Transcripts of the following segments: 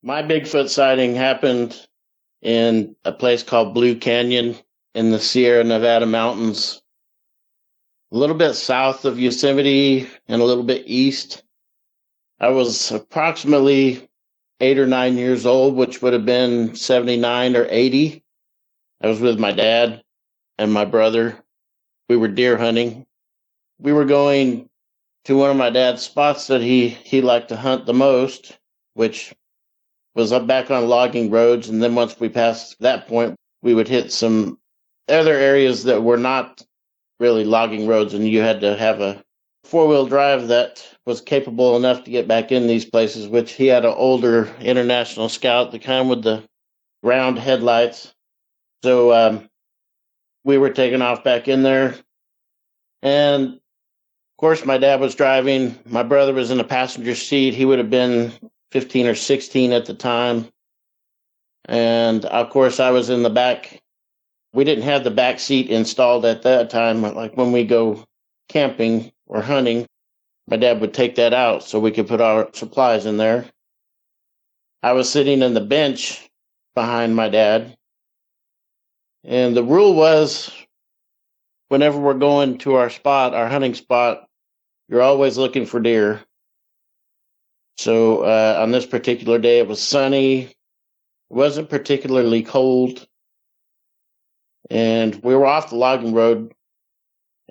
My Bigfoot sighting happened in a place called Blue Canyon in the Sierra Nevada mountains, a little bit south of Yosemite and a little bit east. I was approximately 8 or 9 years old, which would have been 79 or 80. I was with my dad and my brother. We were deer hunting. We were going to one of my dad's spots that he liked to hunt the most, which was up back on logging roads. And then once we passed that point, we would hit some other areas that were not really logging roads, and you had to have a four-wheel drive that was capable enough to get back in these places, which he had an older International Scout, the kind with the round headlights. So we were taking off back in there. And of course, my dad was driving. My brother was in the passenger seat. He would have been 15 or 16 at the time. And of course, I was in the back. We didn't have the back seat installed at that time. Like when we go camping or hunting, my dad would take that out so we could put our supplies in there. I was sitting in the bench behind my dad. And the rule was whenever we're going to our spot, our hunting spot, you're always looking for deer. So on this particular day, it was sunny. It wasn't particularly cold. And we were off the logging road,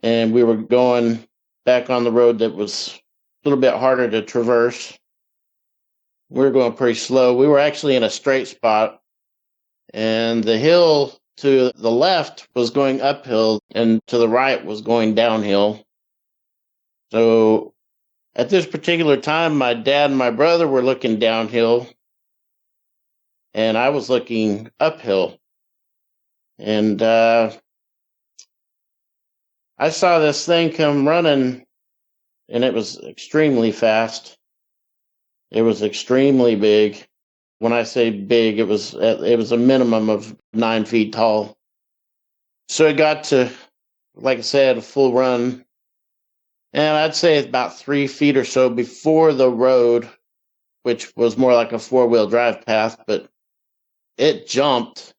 and we were going back on the road that was a little bit harder to traverse. We were going pretty slow. We were actually in a straight spot, and the hill to the left was going uphill, and to the right was going downhill. So at this particular time, my dad and my brother were looking downhill, and I was looking uphill. And I saw this thing come running, and it was extremely fast. It was extremely big. When I say big, it was a minimum of 9 feet tall. So it got to, like I said, a full run. And I'd say it's about 3 feet or so before the road, which was more like a four-wheel drive path, but it jumped,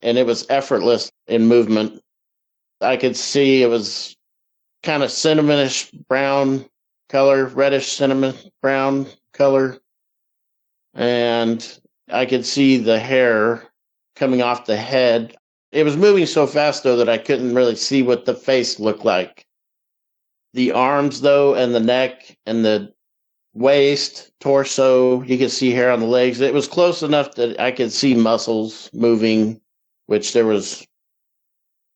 and it was effortless in movement. I could see it was kind of cinnamonish brown color, reddish cinnamon brown color. And I could see the hair coming off the head. It was moving so fast, though, that I couldn't really see what the face looked like. The arms, though, and the neck and the waist, torso, you could see hair on the legs. It was close enough that I could see muscles moving, which there was.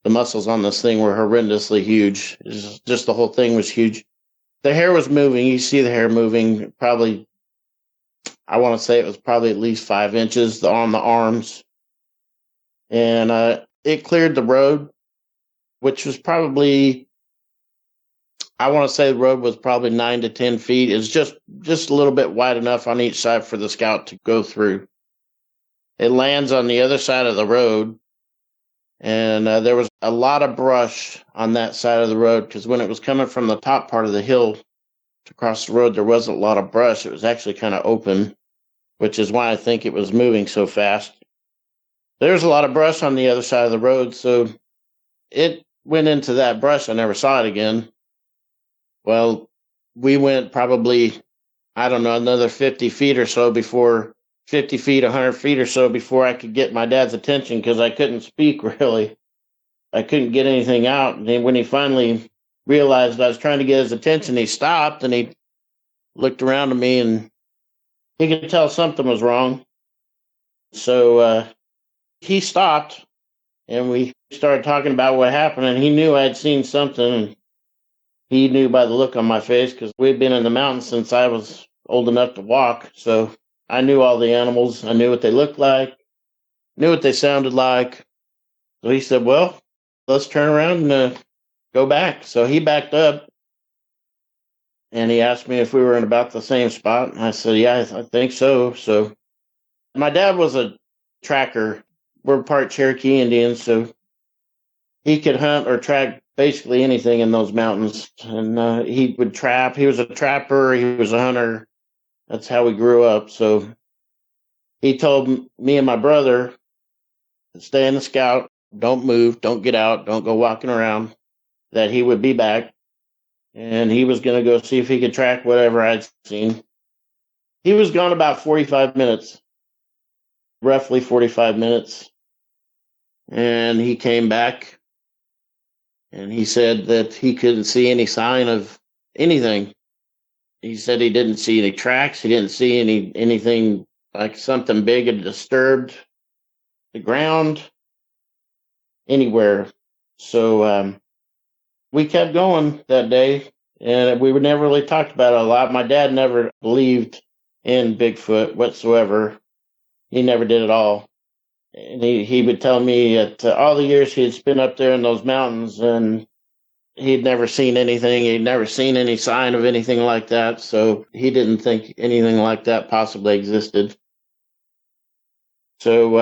The muscles on this thing were horrendously huge. Just the whole thing was huge. The hair was moving. You see the hair moving. Probably, I want to say it was probably at least 5 inches on the arms. And it cleared the road, which was probably, I want to say the road was probably 9 to 10 feet. It's just a little bit wide enough on each side for the Scout to go through. It lands on the other side of the road. And there was a lot of brush on that side of the road, because when it was coming from the top part of the hill to cross the road, there wasn't a lot of brush. It was actually kind of open, which is why I think it was moving so fast. There's a lot of brush on the other side of the road, so it went into that brush. I never saw it again. Well, we went probably, I don't know, another 50 feet or so before 50 feet, 100 feet or so before I could get my dad's attention, because I couldn't speak really. I couldn't get anything out. And then when he finally realized I was trying to get his attention, he stopped and he looked around at me, and he could tell something was wrong. So he stopped, and we started talking about what happened, and he knew I had seen something. And he knew by the look on my face, because we'd been in the mountains since I was old enough to walk. So I knew all the animals. I knew what they looked like, knew what they sounded like. So he said, well, let's turn around and go back. So he backed up, and he asked me if we were in about the same spot. And I said, yeah, I think so. So my dad was a tracker. We're part Cherokee Indians, so he could hunt or track basically anything in those mountains. And he would trap. He was a trapper. He was a hunter. That's how we grew up. So He told me and my brother to stay in the scout, don't move, don't get out, don't go walking around, that he would be back, and he was going to go see if he could track whatever I'd seen. He was gone about 45 minutes, roughly 45 minutes, and he came back and he said that he couldn't see any sign of anything. He said he didn't see any tracks, he didn't see anything like something big had disturbed the ground anywhere. So we kept going that day, and we never really talked about it a lot. My dad never believed in Bigfoot whatsoever. He never did at all. And he would tell me that all the years he had spent up there in those mountains, and he'd never seen anything. He'd never seen any sign of anything like that. So he didn't think anything like that possibly existed. So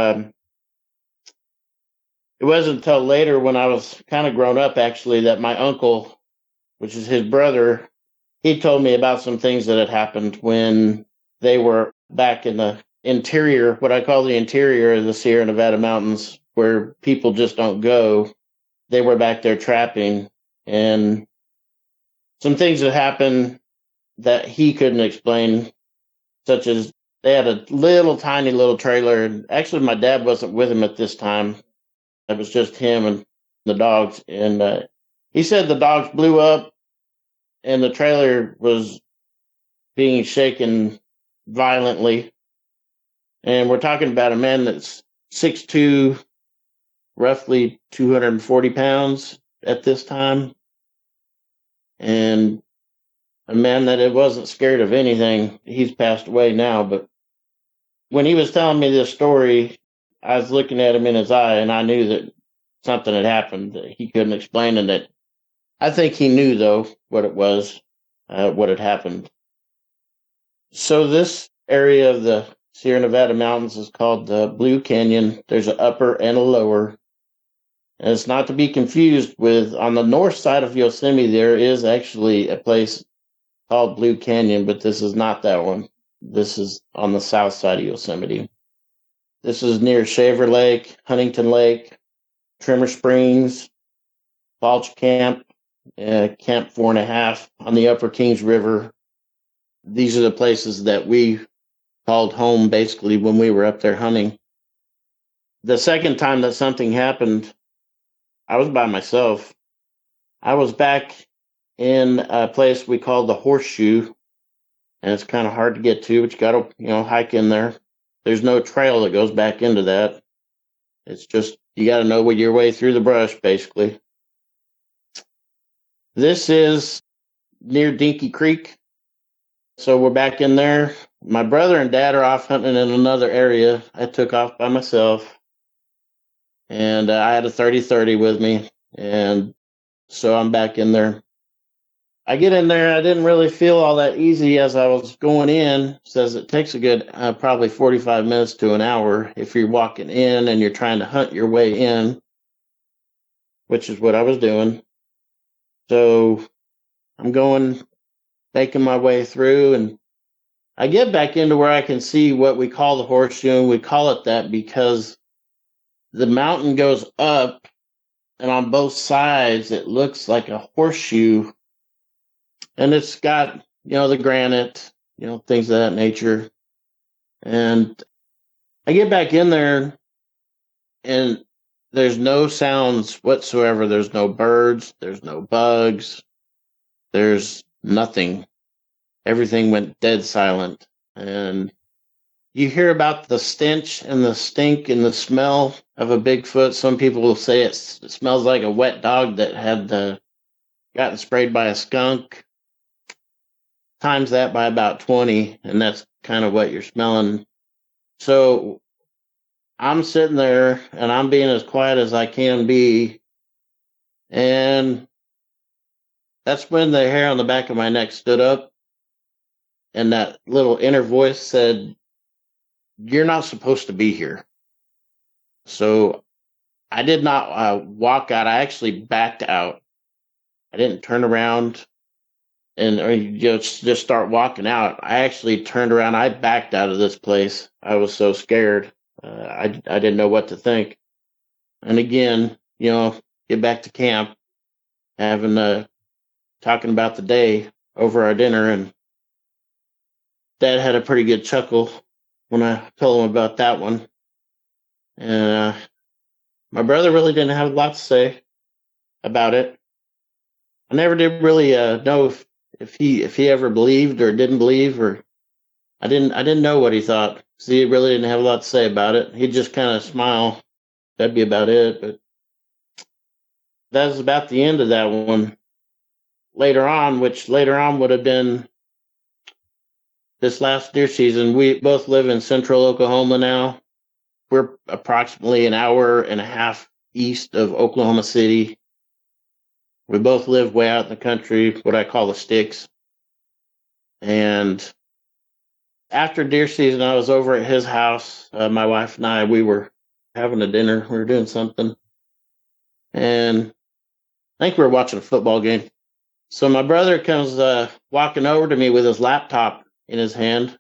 it wasn't until later, when I was kind of grown up, actually, that my uncle, which is his brother, he told me about some things that had happened when they were back in the interior, what I call the interior of the Sierra Nevada mountains, where people just don't go. They were back there trapping, and some things that happened that he couldn't explain, such as they had a little tiny little trailer. And actually, my dad wasn't with him at this time. It was just him and the dogs. And he said the dogs blew up and the trailer was being shaken violently. And we're talking about a man that's 6'2", roughly 240 pounds at this time. And a man that it wasn't scared of anything. He's passed away now, but when he was telling me this story, I was looking at him in his eye, and I knew that something had happened that he couldn't explain, and that I think he knew, though, what it was, what had happened. So this area of the Sierra Nevada mountains is called the Blue Canyon. There's an upper and a lower. And it's not to be confused with, on the north side of Yosemite, there is actually a place called Blue Canyon, but this is not that one. This is on the south side of Yosemite. This is near Shaver Lake, Huntington Lake, Trimmer Springs, Balch Camp, Camp 4.5 on the Upper Kings River. These are the places that we called home, basically, when we were up there hunting. The second time that something happened, I was by myself. I was back in a place we called the Horseshoe, and it's kind of hard to get to, but you got to, hike in there. There's no trail that goes back into that. It's just, you got to know your way through the brush, basically. This is near Dinky Creek. So we're back in there. My brother and dad are off hunting in another area. I took off by myself. And I had a 30-30 with me. And so I'm back in there. I get in there. I didn't really feel all that easy as I was going in. Says it takes a good probably 45 minutes to an hour if you're walking in and you're trying to hunt your way in, which is what I was doing. So I'm going, making my way through, and I get back into where I can see what we call the Horseshoe. And we call it that because the mountain goes up, and on both sides it looks like a horseshoe, and it's got, the granite, things of that nature. And I get back in there, and there's no sounds whatsoever. There's no birds, there's no bugs, there's nothing. Everything went dead silent. And you hear about the stench and the stink and the smell of a Bigfoot. Some people will say it smells like a wet dog that had gotten sprayed by a skunk. Times that by about 20, and that's kind of what you're smelling. So I'm sitting there, and I'm being as quiet as I can be. And that's when the hair on the back of my neck stood up, and that little inner voice said, "You're not supposed to be here." So I did not walk out. I actually backed out. I didn't turn around. and or you just start walking out. I actually turned around. I backed out of this place. I was so scared. I didn't know what to think. And again, get back to camp, having talking about the day over our dinner, and Dad had a pretty good chuckle when I told him about that one. And my brother really didn't have a lot to say about it. I never did really know if he ever believed or didn't believe, or I didn't know what he thought. So he really didn't have a lot to say about it. He'd just kind of smile. That'd be about it. But that was about the end of that one. Later on, which later on would have been this last deer season, we both live in central Oklahoma now. We're approximately an hour and a half east of Oklahoma City. We both live way out in the country, what I call the sticks. And after deer season, I was over at his house. My wife and I, we were having a dinner. We were doing something. And I think we were watching a football game. So my brother comes walking over to me with his laptop in his hand.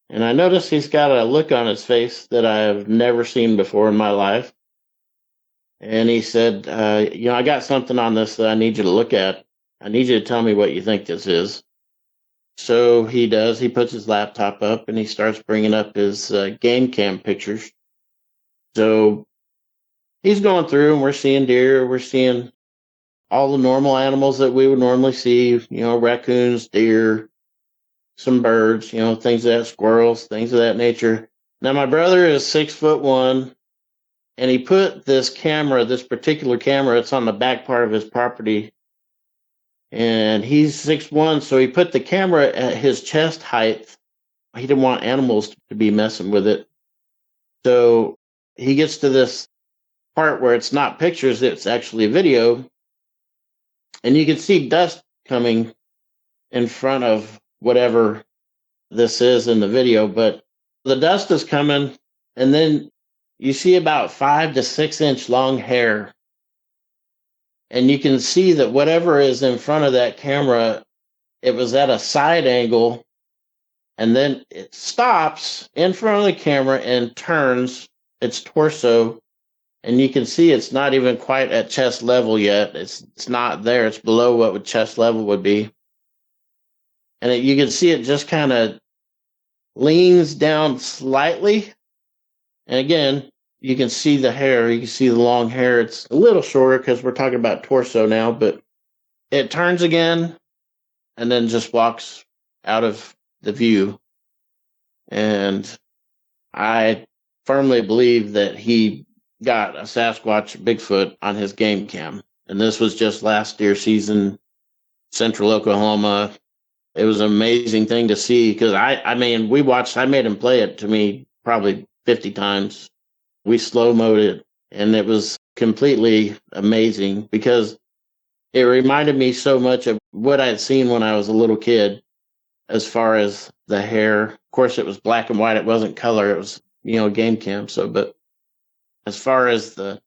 And I notice he's got a look on his face that I've never seen before in my life. And he said, I got something on this that I need you to look at. I need you to tell me what you think this is. So he does. He puts his laptop up and he starts bringing up his game cam pictures. So he's going through and we're seeing deer. We're seeing all the normal animals that we would normally see, raccoons, deer, some birds, things of that, squirrels, things of that nature. Now, my brother is 6'1", and he put this particular camera, it's on the back part of his property, and he's 6'1", so he put the camera at his chest height. He didn't want animals to be messing with it. So he gets to this part where it's not pictures, it's actually video, and you can see dust coming in front of whatever this is in the video, but the dust is coming, and then you see about 5 to 6 inch long hair. And you can see that whatever is in front of that camera, it was at a side angle, and then it stops in front of the camera and turns its torso. And you can see it's not even quite at chest level yet. It's not there. It's below what chest level would be. And you can see it just kind of leans down slightly. And again, you can see the hair. You can see the long hair. It's a little shorter because we're talking about torso now, but it turns again and then just walks out of the view. And I firmly believe that he got a Sasquatch Bigfoot on his game cam. And this was just last deer season, central Oklahoma. It was an amazing thing to see because I made him play it to me probably 50 times. We slow-moed it, and it was completely amazing because it reminded me so much of what I had seen when I was a little kid as far as the hair. Of course, it was black and white. It wasn't color. It was, game cam. So, but as far as the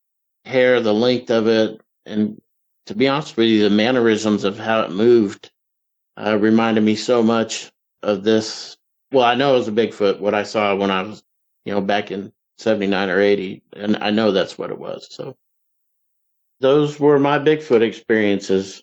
hair, the length of it, and to be honest with you, the mannerisms of how it moved reminded me so much of this. Well, I know it was a Bigfoot, what I saw when I was, back in 79 or 80, and I know that's what it was. So those were my Bigfoot experiences.